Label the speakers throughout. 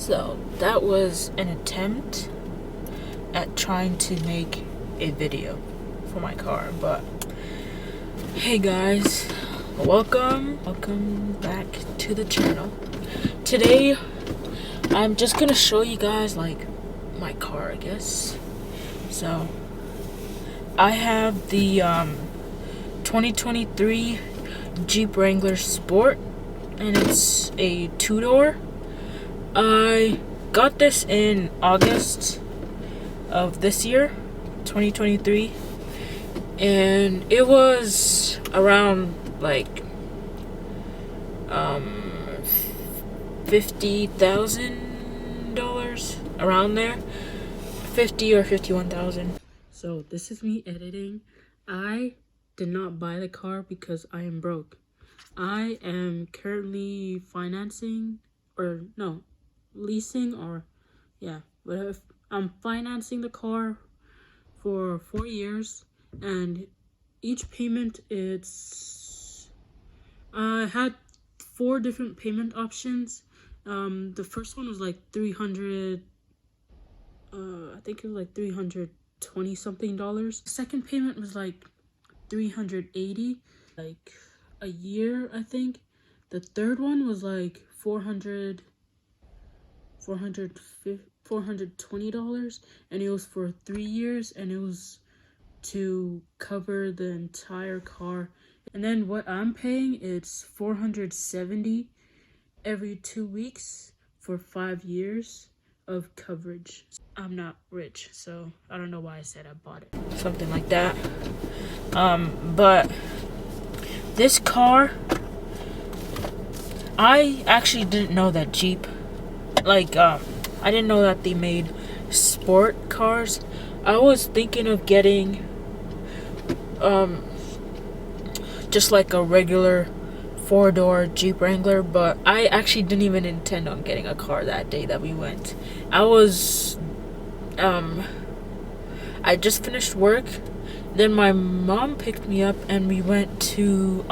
Speaker 1: So that was an attempt at trying to make a video for my car, but hey guys, welcome back to the channel. Today I'm just gonna show you guys like my car, I guess. So I have the 2023 Jeep Wrangler Sport, and it's a two-door. I got this in August of this year, 2023, and it was around like $50,000, around there, 50 or 51,000. So this is me editing. I did not buy the car because I am broke. I am currently leasing, but I'm financing the car for 4 years, and each payment, I had 4 different payment options. The first one was like 300, I think it was like $320 something. The second payment was like $380, like a year, I think. The third one was like $420, and it was for 3 years, and it was to cover the entire car. And then what I'm paying, it's $470 every 2 weeks for 5 years of coverage. I'm not rich, so I don't know why I said I bought it. Something like that. But this car, I actually didn't know that Jeep, I didn't know that they made sport cars. I was thinking of getting just like a regular 4-door Jeep Wrangler, but I actually didn't even intend on getting a car that day that we went. I just finished work, then my mom picked me up and we went to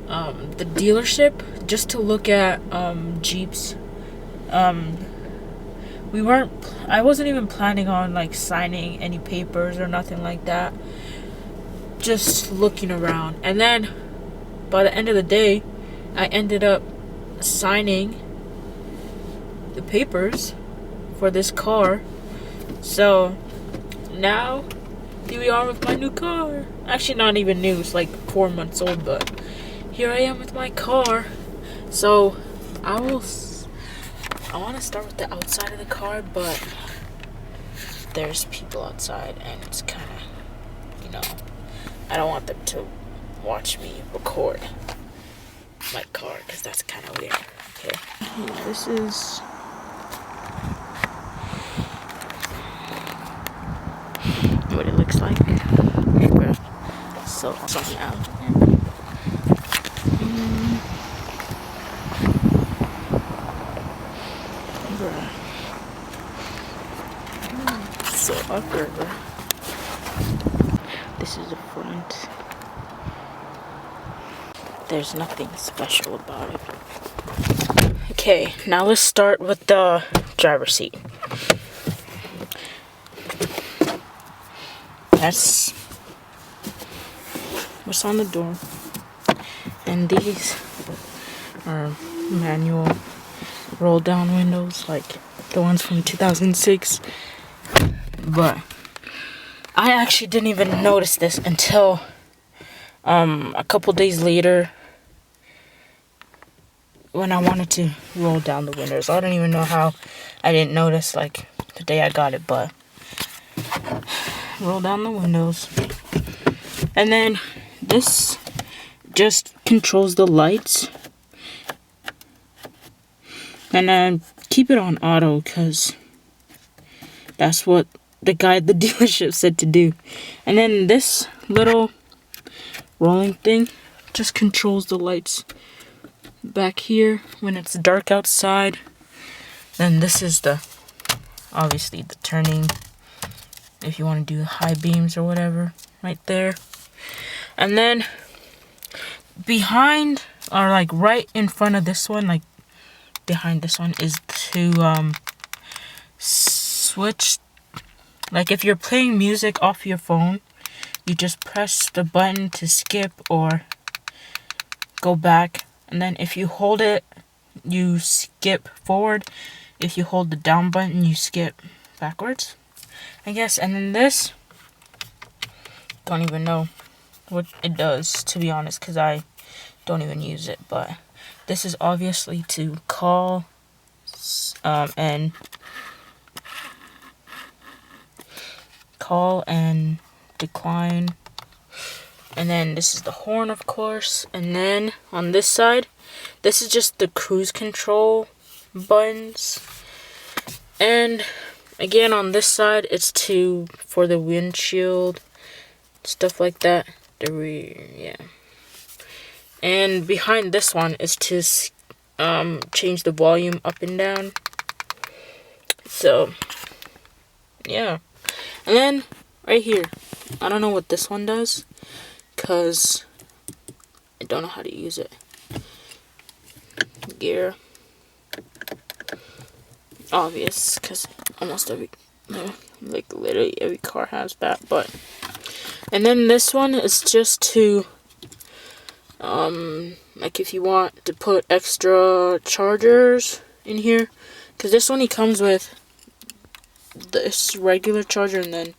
Speaker 1: the dealership just to look at Jeeps. I wasn't even planning on like signing any papers or nothing like that, just looking around. And then by the end of the day, I ended up signing the papers for this car. So now here we are with my new car. Actually, not even new, it's like 4 months old, but here I am with my car. So I want to start with the outside of the car, but there's people outside and it's kind of, I don't want them to watch me record my car because that's kind of weird. Okay, this is what it looks like. So something out. So awkward, bro. This is the front. There's nothing special about it. Okay, now let's start with the driver's seat. That's what's on the door. And these are manual roll down windows, like the ones from 2006. But I actually didn't even notice this until a couple days later when I wanted to roll down the windows. I don't even know how I didn't notice like the day I got it, but roll down the windows. And then this just controls the lights, and I keep it on auto because that's what the guy at the dealership said to do. And then this little rolling thing just controls the lights back here when it's dark outside. Then this is obviously the turning, if you want to do high beams or whatever, right there. And then behind, or like right in front of this one, like behind this one is to switch. Like if you're playing music off your phone, you just press the button to skip or go back, and then if you hold it, you skip forward. If you hold the down button, you skip backwards, I guess. And then this, don't even know what it does, to be honest, because I don't even use it. But this is obviously to call and decline. And then this is the horn, of course. And then on this side, this is just the cruise control buttons. And again, on this side, it's for the windshield, stuff like that. The rear, yeah. And behind this one is to change the volume up and down. So, yeah. And then right here, I don't know what this one does, because I don't know how to use it. Gear. Obvious, because almost like literally every car has that. But, and then this one is just to, like if you want to put extra chargers in here, because this one comes with this regular charger, and then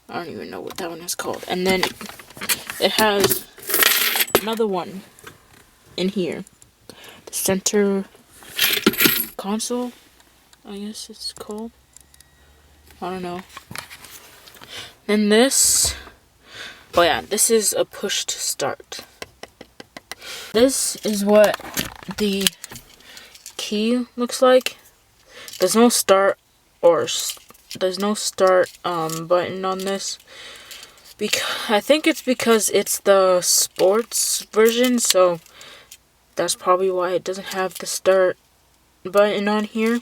Speaker 1: I don't even know what that one is called. And then it has another one in here, the center console, I guess it's called. I don't know. Then this, oh yeah, this is a push to start. This is what the key looks like. There's no start button on this. I think it's because it's the sports version, so that's probably why it doesn't have the start button on here.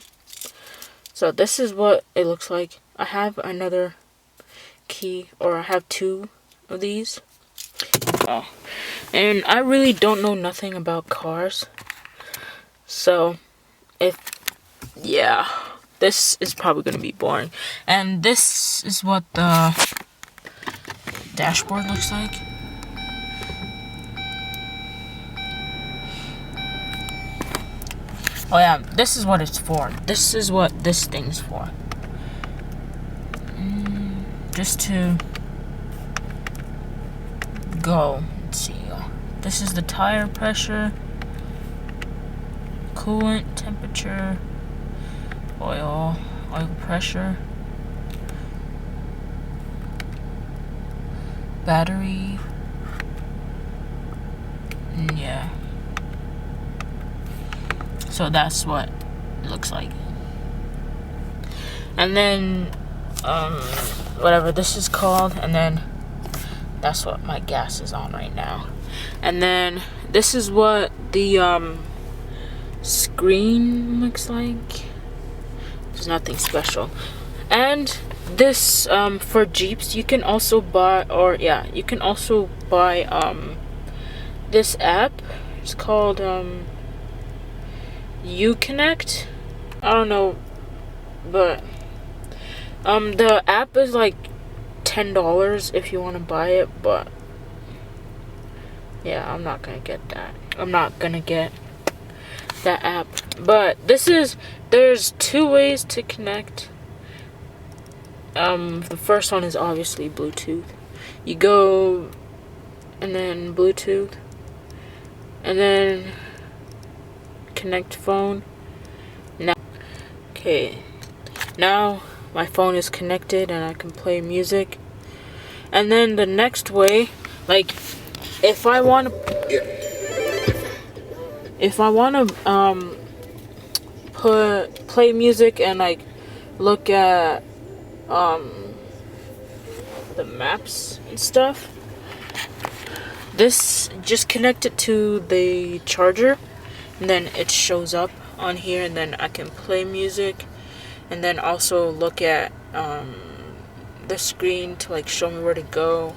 Speaker 1: So this is what it looks like. I have another key, or I have two of these. Oh, and I really don't know nothing about cars, so yeah, this is probably gonna be boring. And this is what the dashboard looks like. Oh yeah, this is what it's for. This is what this thing's for. Just to go. Let's see. This is the tire pressure, coolant temperature, oil pressure, battery. Yeah. So that's what it looks like. And then whatever this is called, and then that's what my gas is on right now. And then this is what the screen looks like. There's nothing special. And this for Jeeps, you can also buy, this app. It's called Uconnect. I don't know, but the app is like $10 if you want to buy it, but yeah, I'm not gonna get that. I'm not gonna get that app. But there's two ways to connect. The first one is obviously Bluetooth. You go and then Bluetooth, and then connect phone. Now my phone is connected and I can play music. And then the next way, like if I want to play music and like look at the maps and stuff, this just connect it to the charger, and then it shows up on here, and then I can play music, and then also look at the screen to like show me where to go,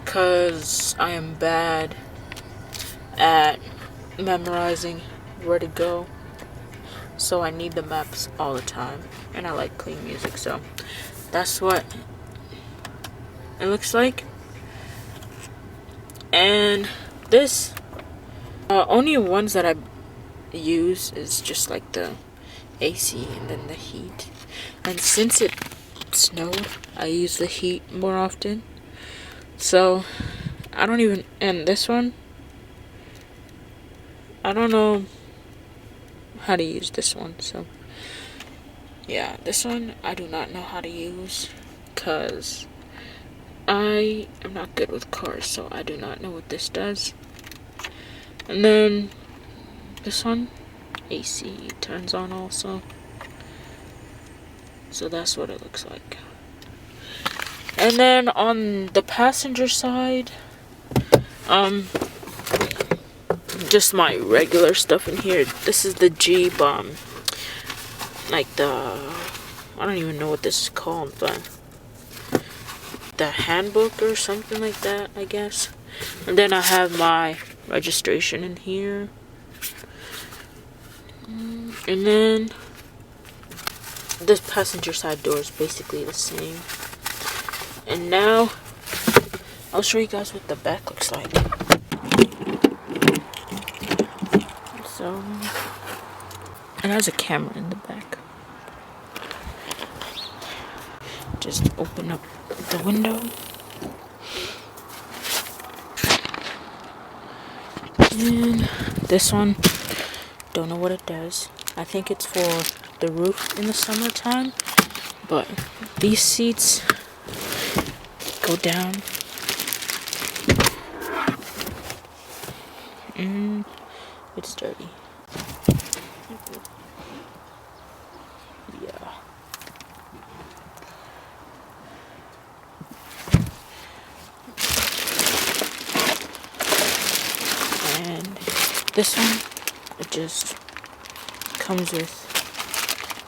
Speaker 1: cause I am bad at memorizing where to go. so I need the maps all the time, and I like playing music, so that's what it looks like. And this only ones that I use is just like the AC and then the heat. And since it snowed, I use the heat more often. So I don't even, and this one, I don't know how to use this one. So yeah, this one I do not know how to use because I am not good with cars, so I do not know what this does. And then this one, AC turns on also. So that's what it looks like. And then on the passenger side, just my regular stuff in here. This is the Jeep, like I don't even know what this is called, but the handbook or something like that, I guess. And then I have my registration in here. And then this passenger side door is basically the same. And now I'll show you guys what the back looks like. So it has a camera in the back. Just open up the window. And this one, don't know what it does. I think it's for the roof in the summertime. But these seats go down. And it's dirty. Yeah. And this one, it just comes with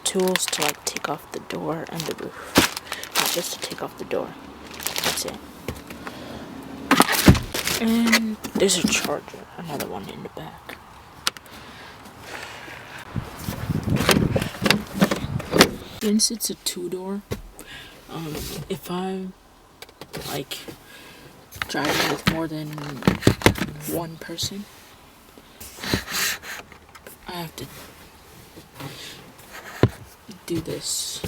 Speaker 1: tools to like take off the door and the roof. Not just to take off the door. That's it. And there's a charger, another one in the back. Since it's a two-door, if I'm like driving with more than one person, I have to do this.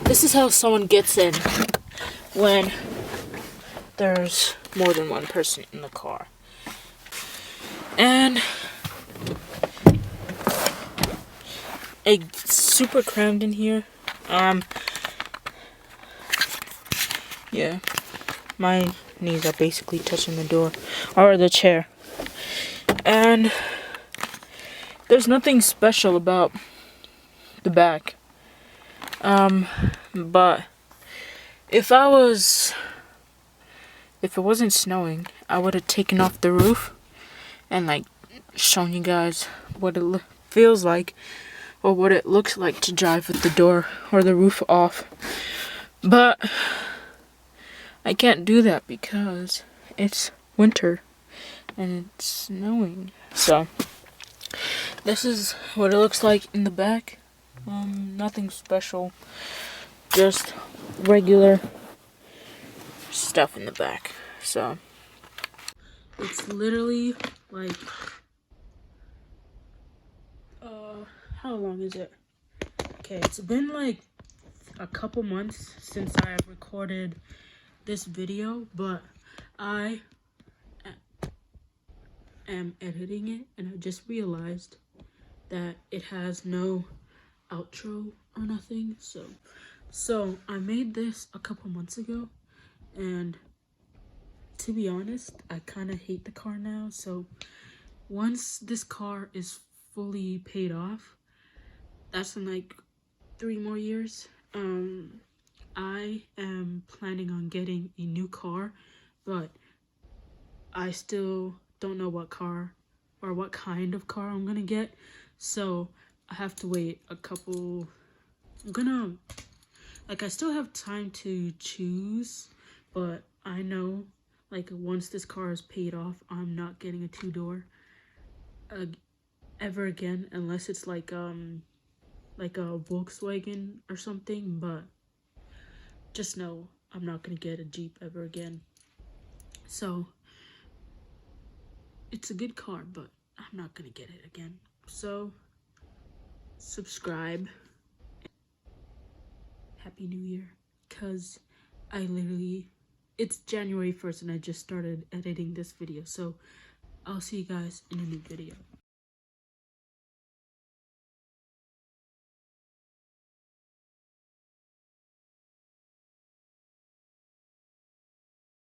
Speaker 1: This is how someone gets in when there's more than one person in the car. And it's super crammed in here. Yeah, my knees are basically touching the door or the chair. And there's nothing special about the back. But if it wasn't snowing, I would have taken off the roof and like shown you guys what it feels like or what it looks like to drive with the door or the roof off. But I can't do that because it's winter and it's snowing. So this is what it looks like in the back. Nothing special, just regular stuff in the back. So it's literally like how long is it? Okay, it's been like a couple months since I have recorded this video, but I am editing it and I just realized that it has no outro or nothing. So I made this a couple months ago, and to be honest, I kind of hate the car now. So once this car is fully paid off, that's in like 3 more years, I am planning on getting a new car, but I still don't know what car or what kind of car I'm gonna get. So I have to wait a couple I'm gonna, like, I still have time to choose, but I know, like, once this car is paid off, I'm not getting a two-door ever again, unless it's like a Volkswagen or something. But just know I'm not gonna get a Jeep ever again. So it's a good car, but I'm not gonna get it again. So subscribe. Happy New Year, because it's January 1st and I just started editing this video. So I'll see you guys in a new video.